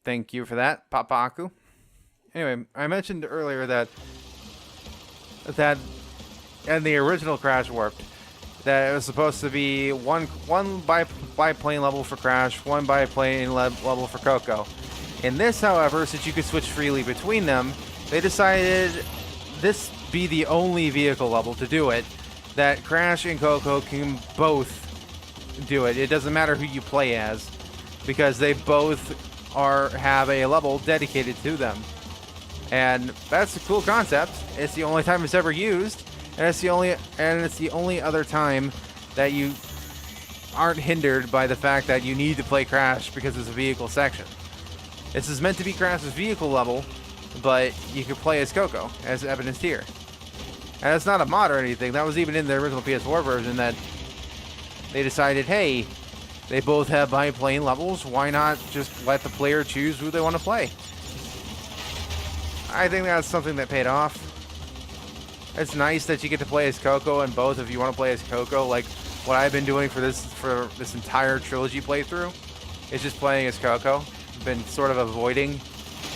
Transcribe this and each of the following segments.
Thank you for that, Papaku. Anyway, I mentioned earlier that in the original Crash Warped, that it was supposed to be one biplane level for Crash, one biplane level for Coco. In this, however, since you could switch freely between them, they decided this be the only vehicle level to do it, that Crash and Coco can both do it. It doesn't matter who you play as, because they both have a level dedicated to them. And that's a cool concept. It's the only time it's ever used, and it's the only other time that you aren't hindered by the fact that you need to play Crash because it's a vehicle section. This is meant to be Crash's vehicle level, but you can play as Coco, as evidenced here. And it's not a mod or anything. That was even in the original PS4 version, that they decided, hey, they both have biplane levels. Why not just let the player choose who they want to play? I think that's something that paid off. It's nice that you get to play as Coco, and both if you want to play as Coco, like what I've been doing for this entire trilogy playthrough, is just playing as Coco. I've been sort of avoiding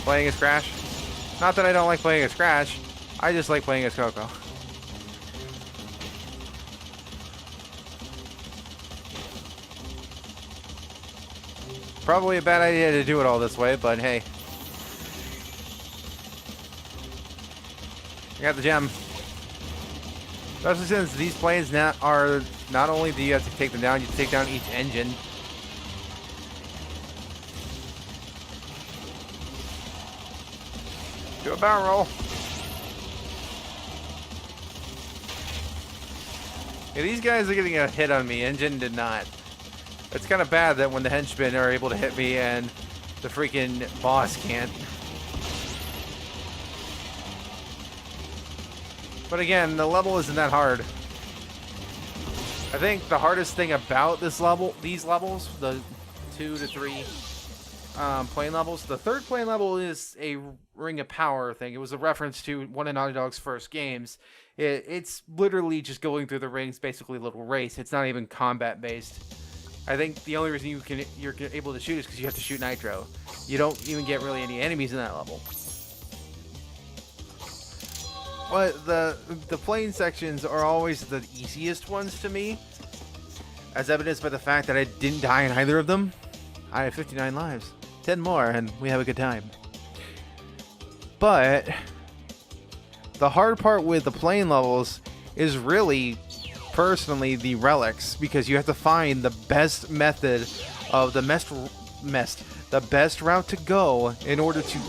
playing as Crash. Not that I don't like playing as Crash, I just like playing as Coco. Probably a bad idea to do it all this way, but hey. I got the gem. Especially since these planes are not only do you have to take them down, you have to take down each engine. Do a barrel roll. Yeah, these guys are getting a hit on me. Engine did not. It's kind of bad that when the henchmen are able to hit me and the freaking boss can't. But again, the level isn't that hard. I think the hardest thing about these levels, the 2 to 3 plane levels, the third plane level is a Ring of Power thing. It was a reference to one of Naughty Dog's first games. It's literally just going through the rings, basically a little race. It's not even combat based. I think the only reason you're able to shoot is because you have to shoot Nitro. You don't even get really any enemies in that level. But the plane sections are always the easiest ones to me, as evidenced by the fact that I didn't die in either of them. I have 59 lives. 10 more and we have a good time. But the hard part with the plane levels is really, personally, the relics, because you have to find the best method of the best route to go in order to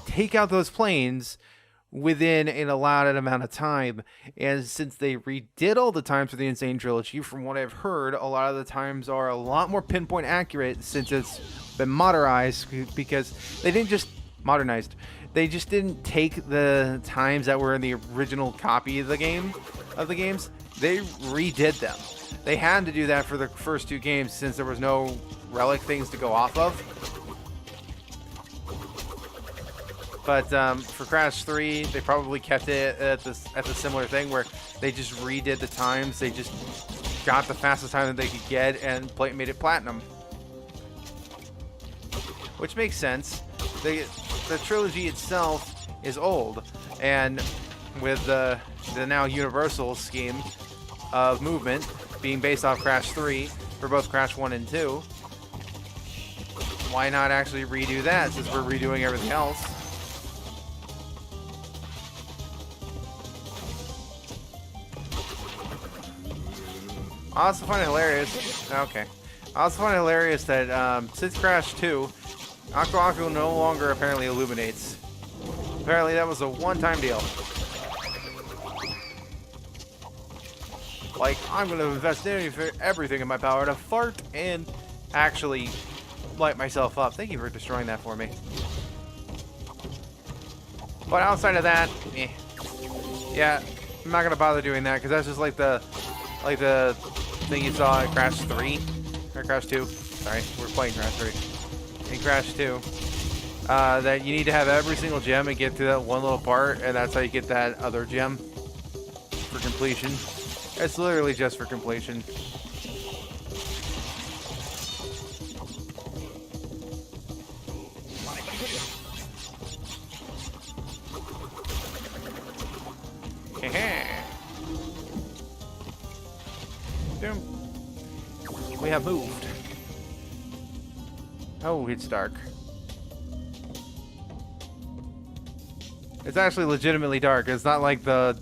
take out those planes within an allotted amount of time. And since they redid all the times for the N Sane Trilogy, from what I've heard, a lot of the times are a lot more pinpoint accurate since it's been modernized, because they didn't just modernized. They just didn't take the times that were in the original copy of the games. They redid them. They had to do that for the first two games since there was no relic things to go off of. But for Crash 3, they probably kept it at the similar thing where they just redid the times. They just got the fastest time that they could get and made it platinum. Which makes sense. The trilogy itself is old, and with the now universal scheme of movement being based off Crash 3 for both Crash 1 and 2, why not actually redo that since we're redoing everything else? I also find it hilarious. Okay. I also find it hilarious that since Crash 2, Aku Aku no longer apparently illuminates. Apparently that was a one-time deal. Like, I'm going to invest everything in my power to fart and actually light myself up. Thank you for destroying that for me. But outside of that, yeah, I'm not going to bother doing that because that's just like the thing you saw in Crash 3 or Crash 2. Sorry, we're playing Crash 3. In Crash 2, that you need to have every single gem and get through that one little part, and that's how you get that other gem for completion. It's literally just for completion. have moved. Oh, it's dark. It's actually legitimately dark. It's not like the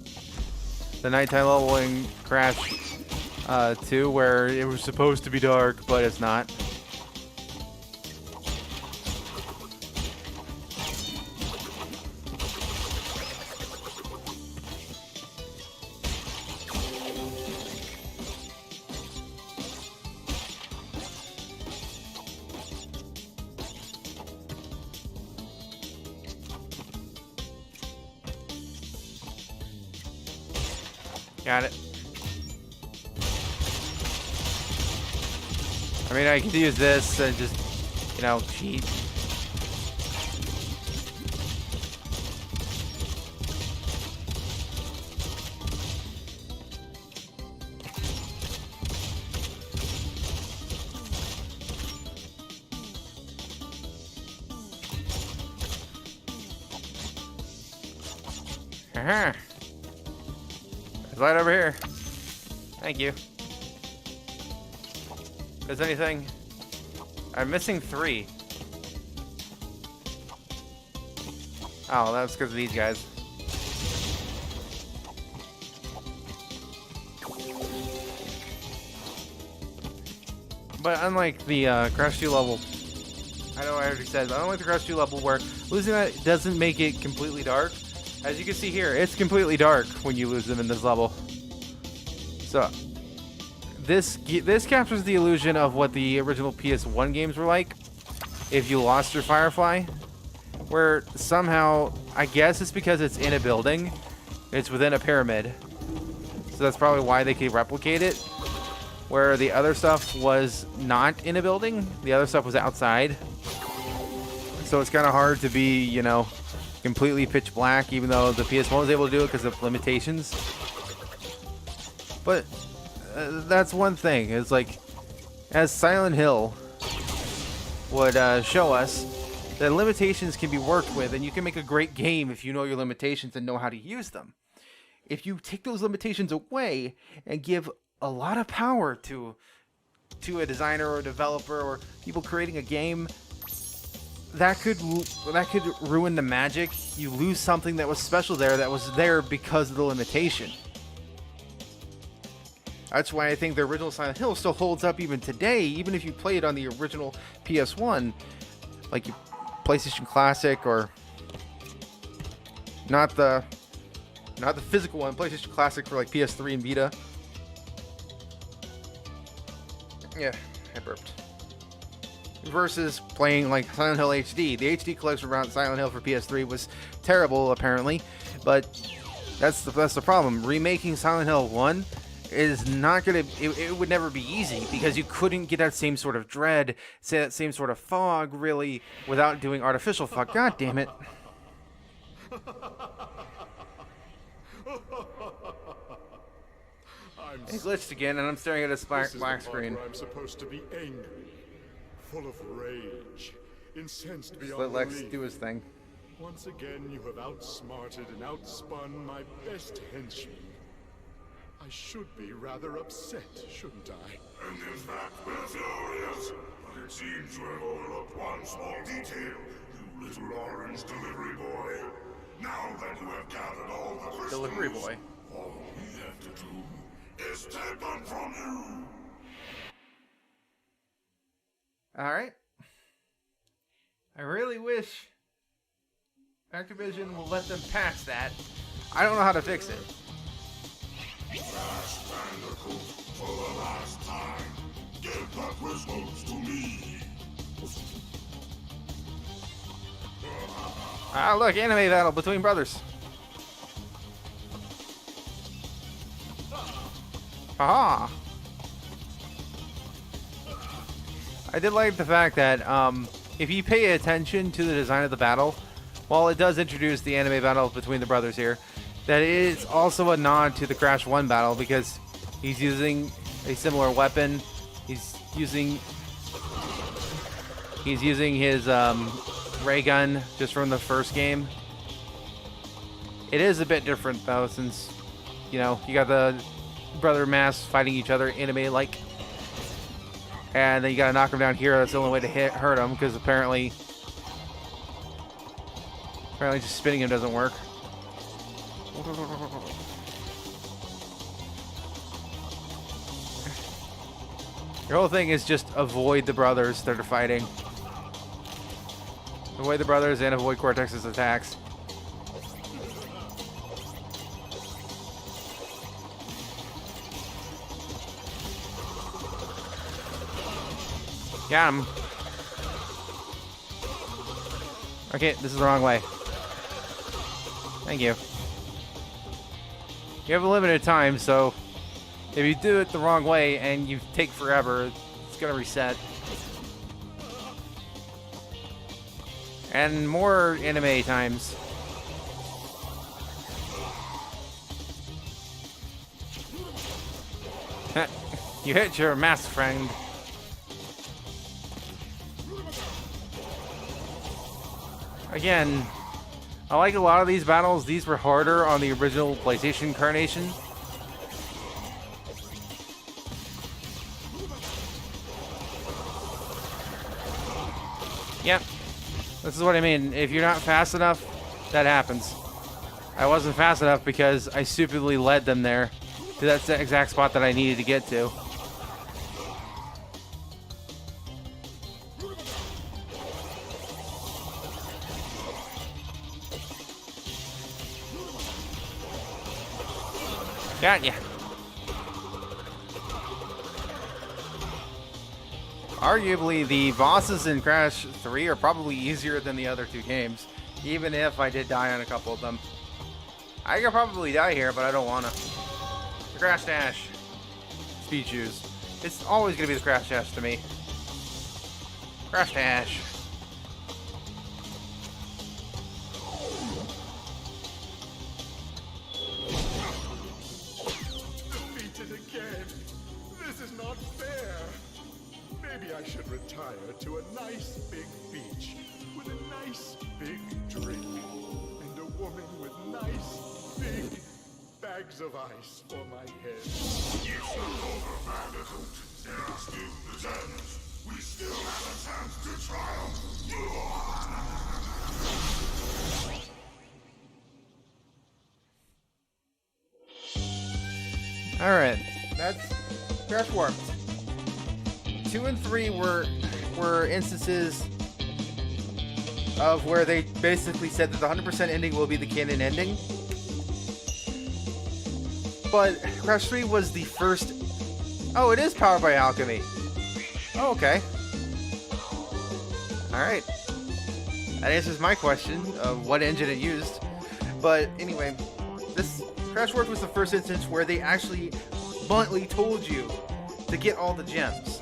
nighttime level in Crash 2 where it was supposed to be dark, but it's not. Got it. I mean, I could use this and just, you know, cheat. Uh-huh. There's light over here. Thank you. If there's anything... I'm missing 3. Oh, that's because of these guys. But unlike the Crash 2 level, I know I already said, but unlike the Crash 2 level where losing that doesn't make it completely dark, as you can see here, it's completely dark when you lose them in this level. So, this captures the illusion of what the original PS1 games were like if you lost your Firefly, where somehow, I guess it's because it's in a building, it's within a pyramid, so that's probably why they could replicate it, where the other stuff was not in a building, the other stuff was outside, so it's kind of hard to be, you know, completely pitch black, even though the PS1 was able to do it because of limitations. But that's one thing. It's like, as Silent Hill would show us, that limitations can be worked with, and you can make a great game if you know your limitations and know how to use them. If you take those limitations away and give a lot of power to a designer or a developer or people creating a game, that could ruin the magic. You lose something that was special there, that was there because of the limitation. That's why I think the original Silent Hill still holds up even today, even if you play it on the original PS1, like PlayStation Classic, or not the physical one, PlayStation Classic for like PS3 and Vita. Yeah, I burped. Versus playing like Silent Hill HD. The HD collection around Silent Hill for PS3 was terrible, apparently, but that's the problem. Remaking Silent Hill 1 is not gonna. It would never be easy because you couldn't get that same sort of dread, say that same sort of fog, really, without doing artificial fog. God damn it! It glitched again, and I'm staring at a black screen. I'm supposed to be angry, full of rage, incensed beyond Let Lex belief. do his thing. Once again, you have outsmarted and outspun my best henchman. I should be rather upset, shouldn't I? And in fact, we're furious, but it seems you have overlooked one small detail, you little orange delivery boy. Now that you have gathered all the crystals, Delivery boy. all we have to do is take them from you. Alright. I really wish Activision will let them patch that. I don't know how to fix it. Crash Bandicoot, for the last time, give the crystals to me. Ah, look, anime battle between brothers. Haha. I did like the fact that if you pay attention to the design of the battle, while it does introduce the anime battle between the brothers here, that is also a nod to the Crash 1 battle because he's using a similar weapon. He's using his ray gun just from the first game. It is a bit different though, since you know you got the brother masks fighting each other anime like. And then you gotta knock him down here. That's the only way to hurt him, because apparently just spinning him doesn't work. Your whole thing is just avoid the brothers that are fighting. Avoid the brothers and avoid Cortex's attacks. Got him. Okay, this is the wrong way. Thank you. You have a limited time, so if you do it the wrong way and you take forever, it's gonna reset. And more anime times. You hit your mask friend. Again, I like a lot of these battles. These were harder on the original PlayStation incarnation. Yep. This is what I mean. If you're not fast enough, that happens. I wasn't fast enough because I stupidly led them there to that exact spot that I needed to get to. Got ya. Arguably, the bosses in Crash 3 are probably easier than the other two games, even if I did die on a couple of them. I could probably die here, but I don't wanna. The Crash Dash. Speed shoes. It's always gonna be the Crash Dash to me. Crash Dash. Defeated again. This is not fair. Maybe I should retire to a nice big beach with a nice big drink and a woman with nice big bags of ice for my head. You took over Bandicoot. There are still the gems. We still have a chance to triumph. Alright, that's Crash Warped. 2 and 3 were instances of where they basically said that the 100% ending will be the canon ending. But Crash 3 was the first... Oh, it is powered by alchemy. Oh, okay. Alright. That answers my question of what engine it used. But anyway, this Crash Warped was the first instance where they actually bluntly told you to get all the gems.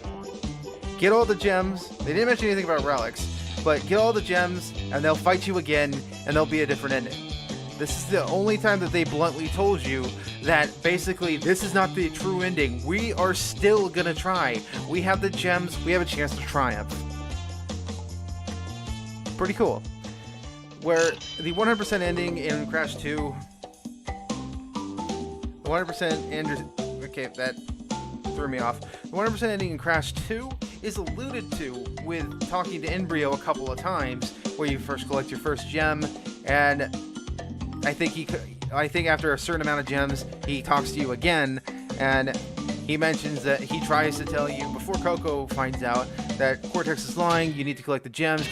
Get all the gems. They didn't mention anything about relics, but get all the gems and they'll fight you again and there'll be a different ending. This is the only time that they bluntly told you that basically this is not the true ending. We are still gonna try. We have the gems. We have a chance to triumph. Pretty cool. Where the 100% ending in Crash 2... The 100% ending... Okay, that threw me off. The 100% ending in Crash 2 is alluded to with talking to Embryo a couple of times, where you first collect your first gem, and I think after a certain amount of gems, he talks to you again, and he mentions that he tries to tell you, before Coco finds out, that Cortex is lying, you need to collect the gems,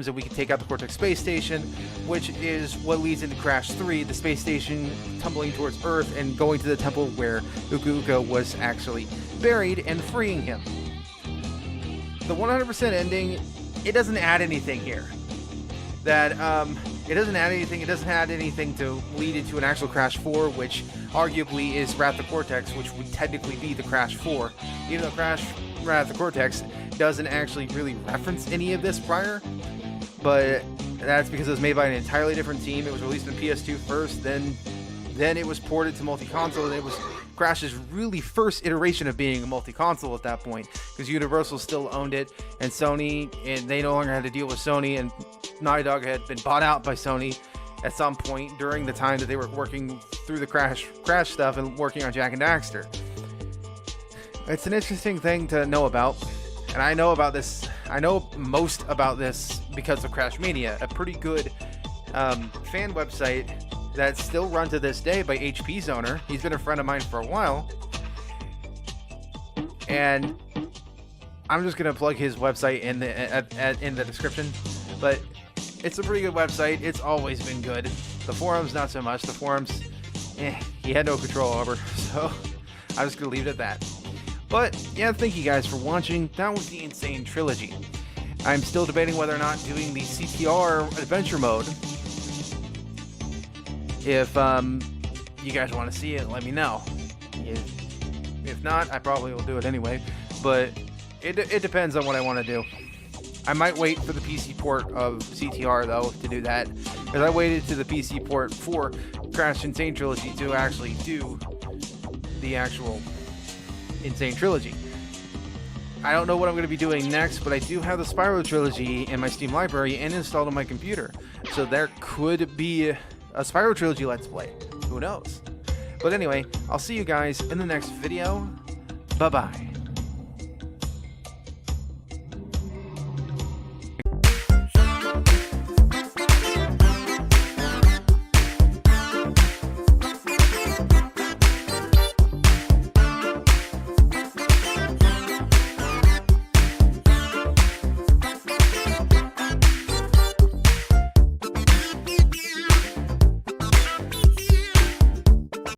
and we can take out the Cortex space station, which is what leads into Crash 3, the space station tumbling towards Earth and going to the temple where Uka Uka was actually buried and freeing him. The 100% ending, it doesn't add anything here. It doesn't add anything to lead into an actual Crash 4, which arguably is Wrath of Cortex, which would technically be the Crash 4. Even though Wrath of Cortex doesn't actually really reference any of this prior, but that's because it was made by an entirely different team. It was released on PS2 first, then it was ported to multi-console, and it was Crash's really first iteration of being a multi-console at that point, because Universal still owned it, and Sony, and they no longer had to deal with Sony, and Naughty Dog had been bought out by Sony at some point during the time that they were working through the Crash stuff and working on Jak and Daxter. It's an interesting thing to know about. And I know about this. I know most about this because of Crash Mania, a pretty good fan website that's still run to this day by HP's owner. He's been a friend of mine for a while. And I'm just gonna plug his website in the description. But it's a pretty good website. It's always been good. The forums, not so much. The forums, he had no control over. So I'm just gonna leave it at that. But yeah, thank you guys for watching. That was the N Sane Trilogy. I'm still debating whether or not doing the CTR adventure mode. If you guys want to see it, let me know. If not, I probably will do it anyway. But it depends on what I want to do. I might wait for the PC port of CTR though to do that, because I waited to the PC port for Crash N Sane Trilogy to actually do the actual N Sane Trilogy. I don't know what I'm going to be doing next, but I do have the Spyro Trilogy in my Steam library and installed on my computer, so there could be a Spyro Trilogy Let's Play. Who knows? But anyway, I'll see you guys in the next video. Bye-bye.